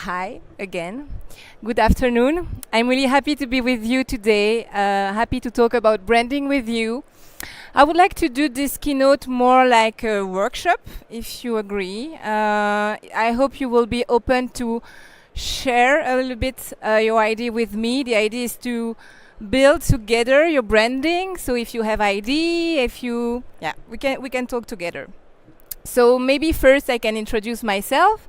Hi again. Good afternoon. I'm really happy to be with you today. Happy to talk about branding with you. I would like to do this keynote more like a workshop, if you agree. I hope you will be open to share a little bit your idea with me. The idea is to build together your branding. So if you have idea, we can talk together. So maybe first I can introduce myself.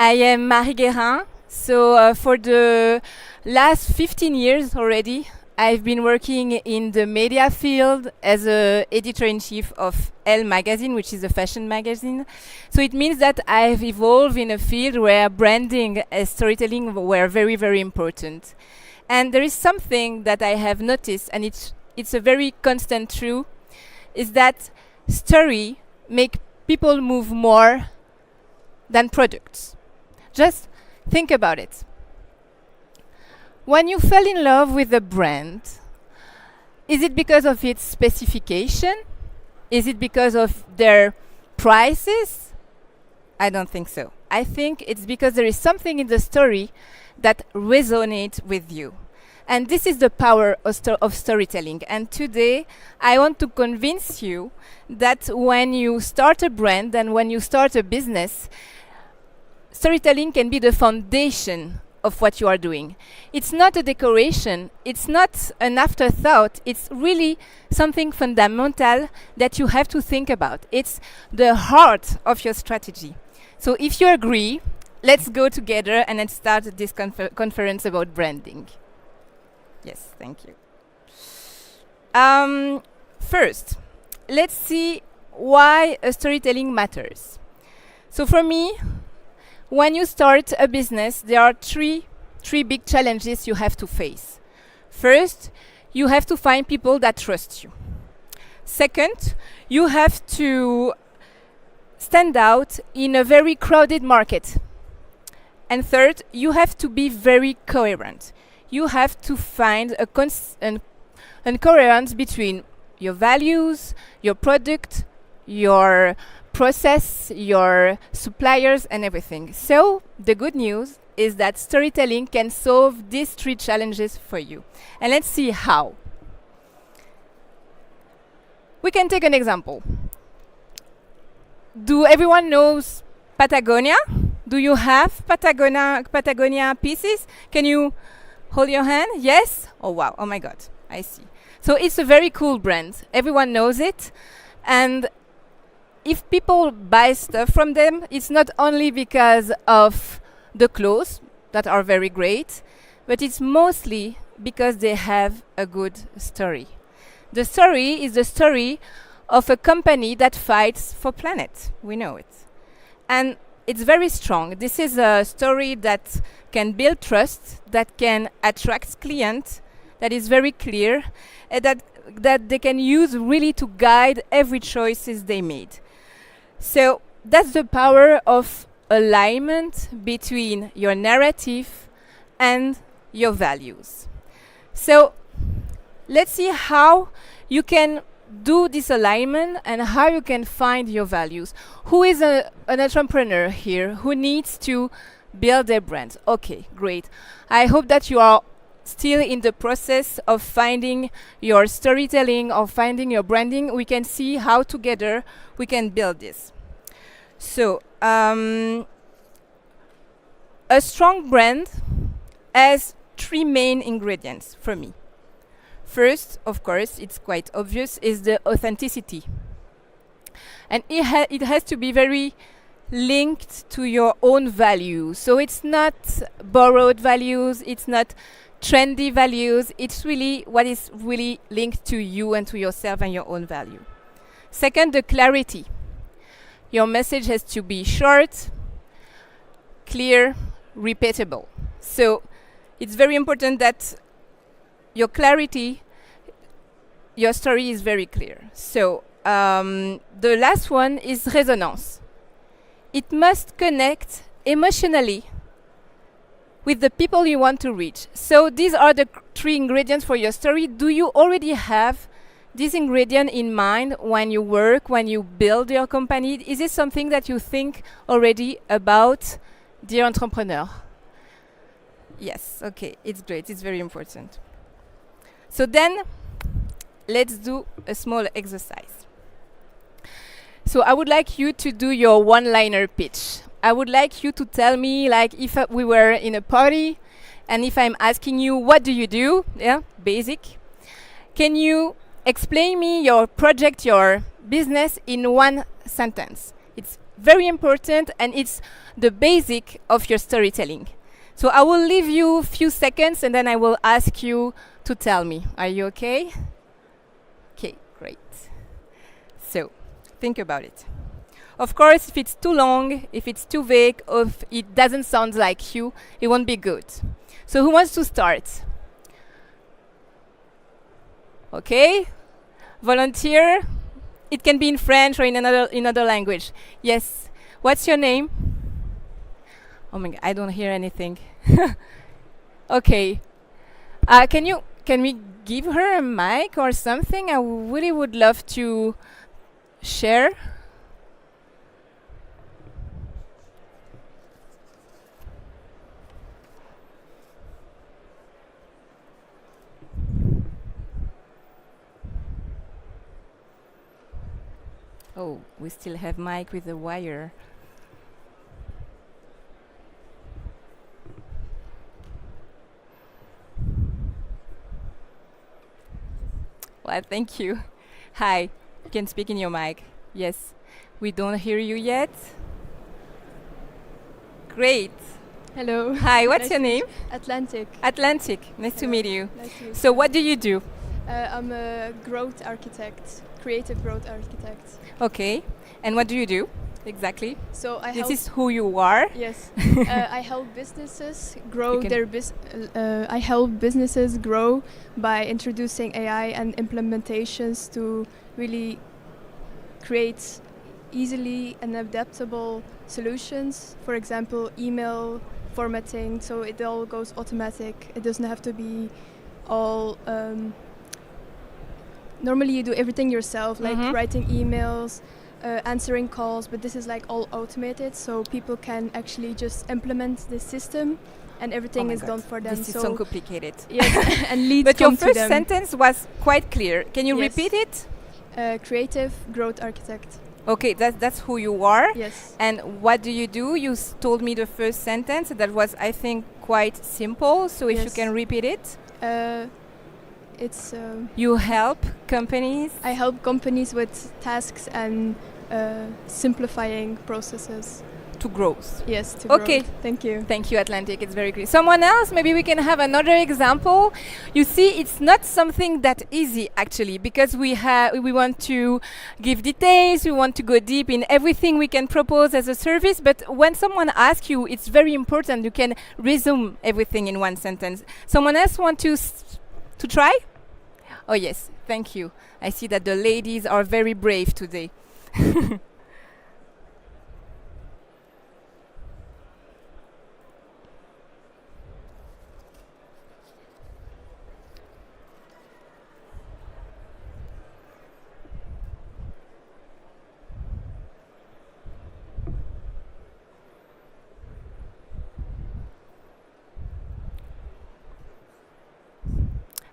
I am Marie Guérin. So for the last 15 years already, I've been working in the media field as a editor-in-chief of ELLE magazine, which is a fashion magazine. So it means that I've evolved in a field where branding and storytelling were very, very important. And there is something that I have noticed, and it's a very constant truth, is that story make people move more than products. Just think about it. When you fell in love with a brand, is it because of its specification? Is it because of their prices? I don't think so. I think it's because there is something in the story that resonates with you. And this is the power of storytelling. And today, I want to convince you that when you start a brand and when you start a business, storytelling can be the foundation of what you are doing. It's not a decoration, it's not an afterthought, it's really something fundamental that you have to think about. It's the heart of your strategy. So if you agree, let's go together and let's start this conference about branding. Yes, thank you. First, let's see why storytelling matters. So for me, when you start a business, there are three big challenges you have to face. First, you have to find people that trust you. Second, you have to stand out in a very crowded market. And third, you have to be very coherent. You have to find a coherence between your values, your product, your process, your suppliers, and everything. So the good news is that storytelling can solve these three challenges for you. And let's see how. We can take an example. Do everyone knows Patagonia? Do you have Patagonia pieces? Can you hold your hand? Yes? Oh wow, oh my God, I see. So it's a very cool brand. Everyone knows it. And if people buy stuff from them, it's not only because of the clothes that are very great, but it's mostly because they have a good story. The story is the story of a company that fights for planet. We know it. And it's very strong. This is a story that can build trust, that can attract clients, that is very clear, that they can use really to guide every choices they made. So that's the power of alignment between your narrative and your values. So let's see how you can do this alignment and how you can find your values. Who is an entrepreneur here who needs to build their brand? Okay, great. I hope that you are still in the process of finding your storytelling or finding your branding. We can see how together we can build this. So, a strong brand has three main ingredients for me. First, of course, it's quite obvious, is the authenticity. And it has to be very linked to your own values. So it's not borrowed values, it's not trendy values, it's really what is really linked to you and to yourself and your own value. Second, the clarity. Your message has to be short, clear, repeatable. So it's very important that your clarity, your story is very clear. So the last one is resonance. It must connect emotionally with the people you want to reach. So these are the three ingredients for your story. Do you already have this ingredient in mind when you work, when you build your company? Is it something that you think already about Dear entrepreneur. Yes, okay, it's great, it's very important. So then, let's do a small exercise. So I would like you to do your one-liner pitch. I would like you to tell me, like, if we were in a party, and if I'm asking you, what do you do? Yeah, basic. Can you explain me your project, your business in one sentence? It's very important, and it's the basic of your storytelling. So I will leave you a few seconds, and then I will ask you to tell me. Are you okay? Okay, great. So, think about it. Of course, if it's too long, if it's too vague, or if it doesn't sound like you, it won't be good. So who wants to start? Okay, volunteer. It can be in French or in another language. Yes. What's your name? Oh my God, I don't hear anything. Okay. Can we give her a mic or something? I really would love to share. Oh, we still have mic with a wire. Well, thank you. Hi, you can speak in your mic. Yes, we don't hear you yet. Great. Hello. Hi, what's your name? Atlantic. Atlantic. Nice to Hello. meet you. Nice to meet So you. what do you do? I'm a growth architect, creative growth architect. Okay. And what do you do exactly? So I This help. is who you are. Yes. I help businesses grow You can- their I help businesses grow by introducing AI and implementations to really create easily and adaptable solutions. For example, email formatting, so it all goes automatic. It doesn't have to be all. Normally, you do everything yourself, like Mhm. writing emails, answering calls, but this is like all automated, so people can actually just implement the system, and everything Oh my is God, done for them. This is so complicated. Yes, and leads But your come to first them. sentence was quite clear. Can you Yes. repeat it? Creative growth architect. Okay, that's who you are. Yes. And what do you do? You told me the first sentence. That was, I think, quite simple. So if you Yes. can repeat it. It's You help companies. I help companies with tasks and simplifying processes. To growth. Yes. To Okay. growth. Thank you. Thank you, Atlantic. It's very clear. Someone else? Maybe we can have another example. You see, it's not something that easy actually, because we want to give details. We want to go deep in everything we can propose as a service. But when someone asks you, it's very important. You can resume everything in one sentence. Someone else want to try? Oh yes, thank you. I see that the ladies are very brave today.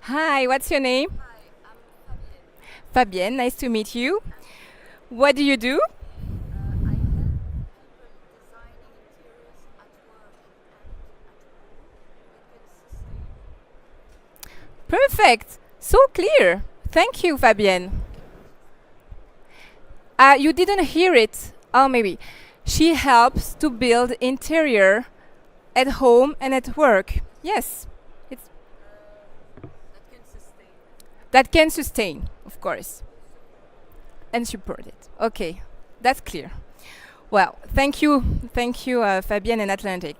Hi, what's your name? Hi, I'm Fabienne. Fabienne, nice to meet you. What do you do? I help people designing interiors at work and at home. We can sustain. Perfect. So clear. Thank you, Fabienne. You didn't hear it. Oh, maybe. She helps to build interior at home and at work. Yes, it's That can sustain. that can sustain, of course, and support it. Okay, that's clear. Well, thank you, Fabienne and Atlantic.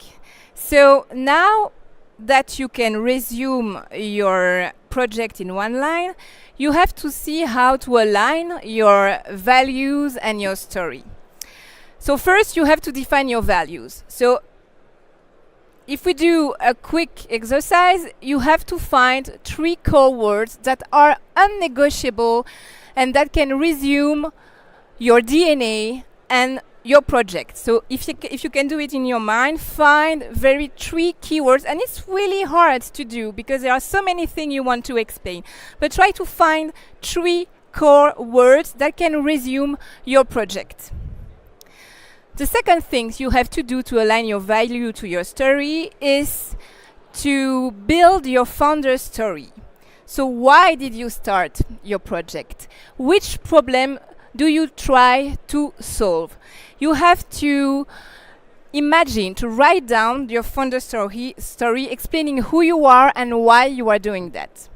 So now that you can resume your project in one line, you have to see how to align your values and your story. So first, you have to define your values. So if we do a quick exercise, you have to find 3 core words that are unnegotiable and that can resume your DNA and your project. So if you can do it in your mind, find very 3 keywords, and it's really hard to do because there are so many things you want to explain. But try to find 3 core words that can resume your project. The second thing you have to do to align your value to your story is to build your founder story. So why did you start your project? Which problem do you try to solve? You have to imagine, to write down your founder story explaining who you are and why you are doing that.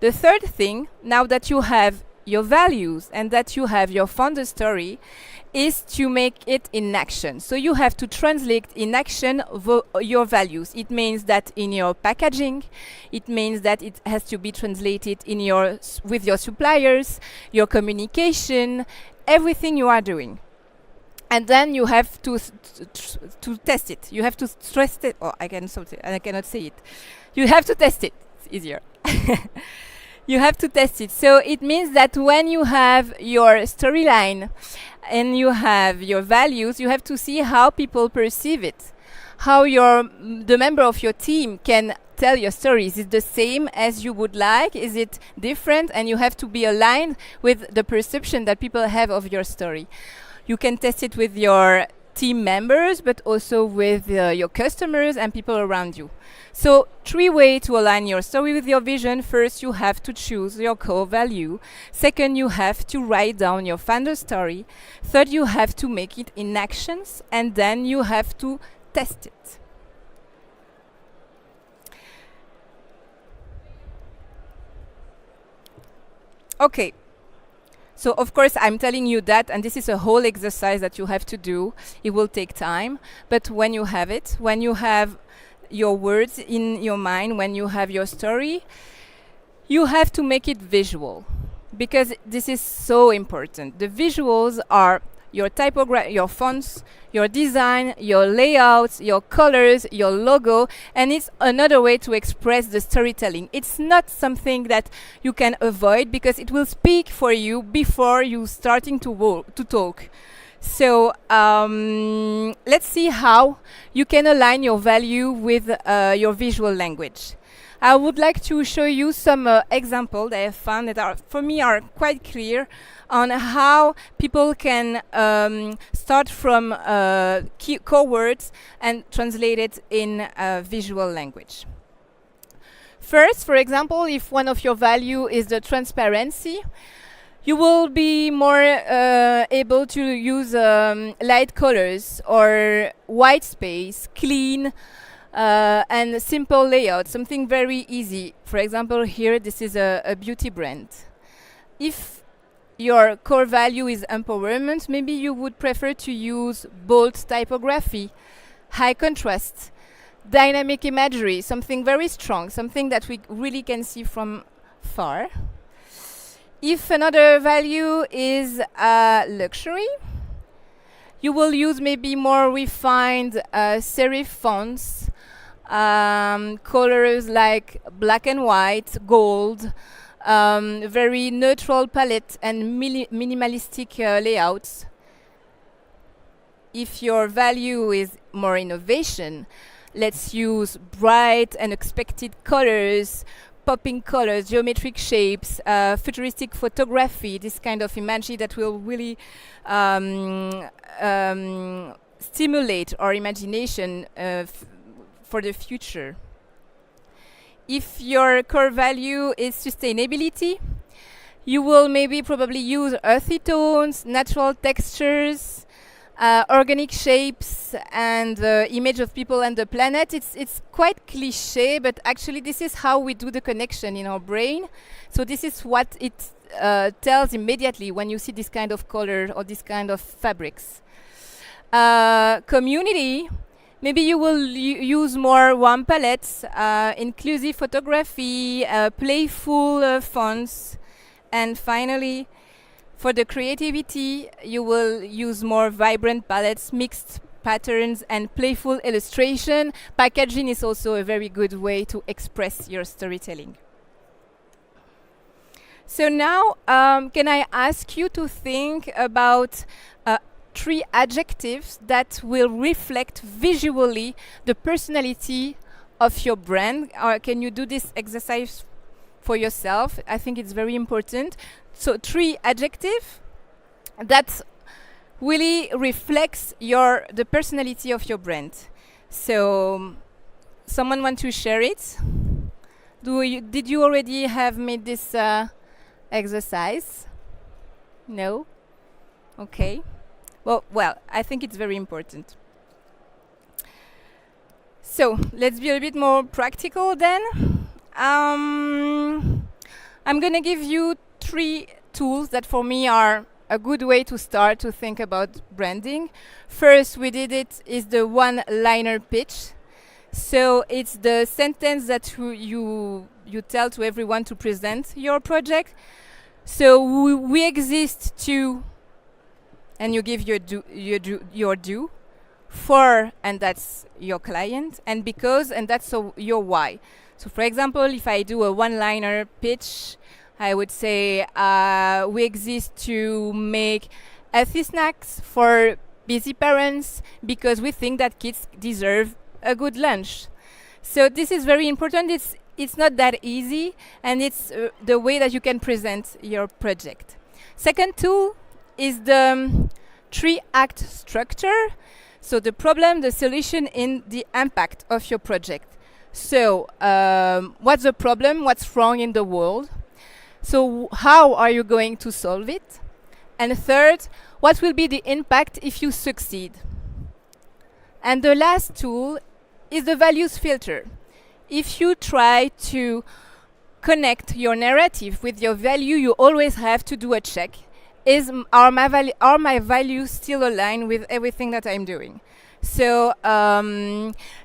The third thing, now that you have your values and that you have your founder story, is to make it in action. So you have to translate in action your values. It means that in your packaging, it means that it has to be translated in with your suppliers, your communication, everything you are doing. And then you have to test it. You have to stress it. Oh, I cannot say it. You have to test it. It's easier. You have to test it. So it means that when you have your storyline and you have your values, you have to see how people perceive it, how the member of your team can tell your story. Is it the same as you would like? Is it different? And you have to be aligned with the perception that people have of your story. You can test it with your team members, but also with your customers and people around you. So 3 ways to align your story with your vision. First, you have to choose your core value. Second, you have to write down your founder story. Third, you have to make it in actions, and then you have to test it. Okay. So of course I'm telling you that, and this is a whole exercise that you have to do. It will take time, but when you have it, when you have your words in your mind, when you have your story, you have to make it visual, because this is so important. The visuals are your typography, your fonts, your design, your layouts, your colors, your logo, and it's another way to express the storytelling. It's not something that you can avoid because it will speak for you before you starting to talk. So let's see how you can align your value with your visual language. I would like to show you some examples that I have found that are, for me, are quite clear on how people can start from core words and translate it in visual language. First, for example, if one of your value is the transparency, you will be more able to use light colors or white space, clean, and simple layout, something very easy. For example, here this is a beauty brand. If your core value is empowerment, maybe you would prefer to use bold typography, high contrast, dynamic imagery, something very strong, something that we really can see from far. If another value is luxury, you will use maybe more refined serif fonts, colors like black and white, gold, very neutral palette and minimalistic layouts. If your value is more innovation, let's use bright and unexpected colors, popping colors, geometric shapes, futuristic photography, this kind of imagery that will really stimulate our imagination for the future. If your core value is sustainability, you will maybe probably use earthy tones, natural textures, organic shapes, and the image of people and the planet. It's quite cliche, but actually this is how we do the connection in our brain. So this is what it tells immediately when you see this kind of color or this kind of fabrics. Community, maybe you will use more warm palettes, inclusive photography, playful fonts, and finally, for the creativity, you will use more vibrant palettes, mixed patterns, and playful illustration. Packaging is also a very good way to express your storytelling. So now, can I ask you to think about 3 adjectives that will reflect visually the personality of your brand. Can you do this exercise for yourself? I think it's very important. So 3 adjectives that really reflects the personality of your brand. So someone want to share it? Did you already have made this exercise? No? Okay. Well, I think it's very important. So let's be a bit more practical then. I'm going to give you 3 tools that for me are a good way to start to think about branding. First, we did it is the one-liner pitch. So it's the sentence that you tell to everyone to present your project. So we exist to, and you give your due, for, and that's your client, and because, and that's your why. So for example, if I do a one-liner pitch, I would say we exist to make healthy snacks for busy parents because we think that kids deserve a good lunch. So this is very important. It's not that easy, and it's the way that you can present your project. Second tool is the 3-act structure. So the problem, the solution, and the impact of your project. So what's the problem? What's wrong in the world? So how are you going to solve it? And third, what will be the impact if you succeed? And the last tool is the values filter. If you try to connect your narrative with your value, you always have to do a check. Are my values still aligned with everything that I'm doing? So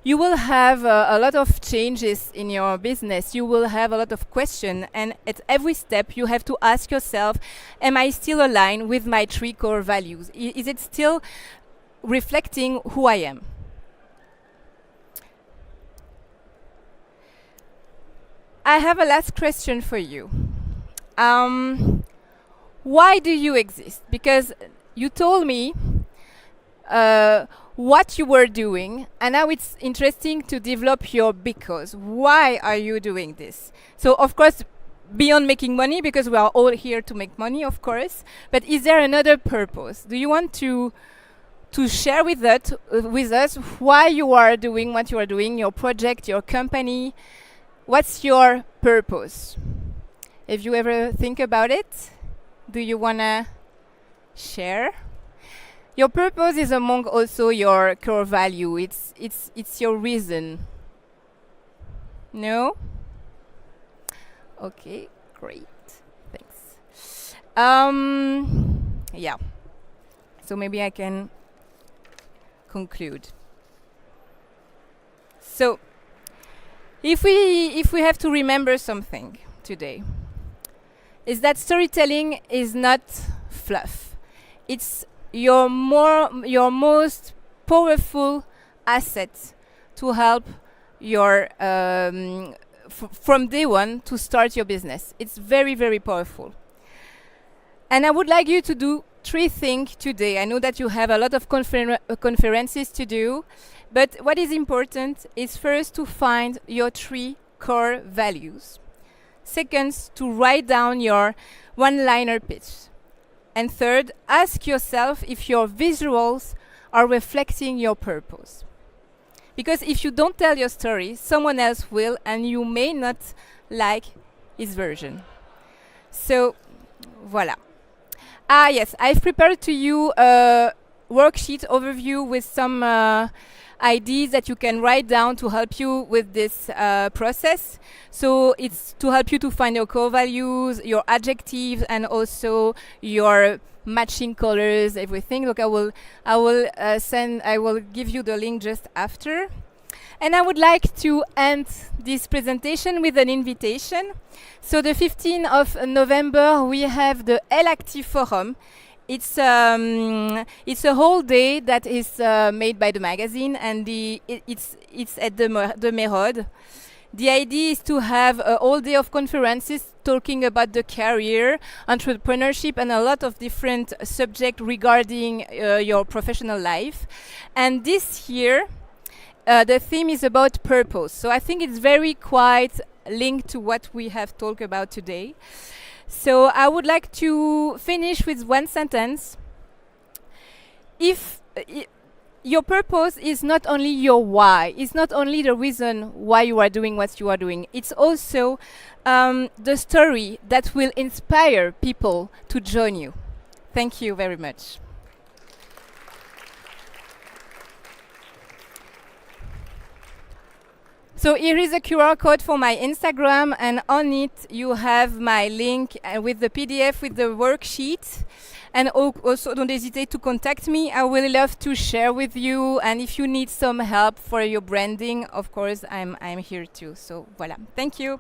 you will have a lot of changes in your business. You will have a lot of questions, and at every step you have to ask yourself, am I still aligned with my 3 core values? Is it still reflecting who I am? I have a last question for you. Why do you exist? Because you told me what you were doing, and now it's interesting to develop your because. Why are you doing this? So, of course, beyond making money, because we are all here to make money, of course, but is there another purpose? Do you want to share with us why you are doing what you are doing, your project, your company? What's your purpose? If you ever think about it, do you want to share? Your purpose is among also your core value. It's your reason. No? Okay, great. Thanks. Yeah. So maybe I can conclude. So if we have to remember something today, is that storytelling is not fluff. It's your most powerful asset to help your from day one to start your business. It's very, very powerful. And I would like you to do 3 things today. I know that you have a lot of conferences to do, but what is important is first to find your 3 core values. Second, to write down your one-liner pitch. And third, ask yourself if your visuals are reflecting your purpose. Because if you don't tell your story, someone else will, and you may not like his version. So, voilà. Yes, I've prepared to you a worksheet overview with some ideas that you can write down to help you with this process. So it's to help you to find your core values, your adjectives, and also your matching colors, everything. Look, I will give you the link just after. And I would like to end this presentation with an invitation. So the 15th of November, we have the ELLE Active Forum. It's a whole day that is made by the magazine, and it's at the Merode. The idea is to have a whole day of conferences talking about the career, entrepreneurship, and a lot of different subjects regarding your professional life. And this year, the theme is about purpose. So I think it's very quite linked to what we have talked about today. So I would like to finish with one sentence. If your purpose is not only your why, it's not only the reason why you are doing what you are doing, it's also the story that will inspire people to join you. Thank you very much. So here is a QR code for my Instagram, and on it you have my link with the PDF, with the worksheet. And also don't hesitate to contact me. I will love to share with you. And if you need some help for your branding, of course, I'm here too. So voilà. Thank you.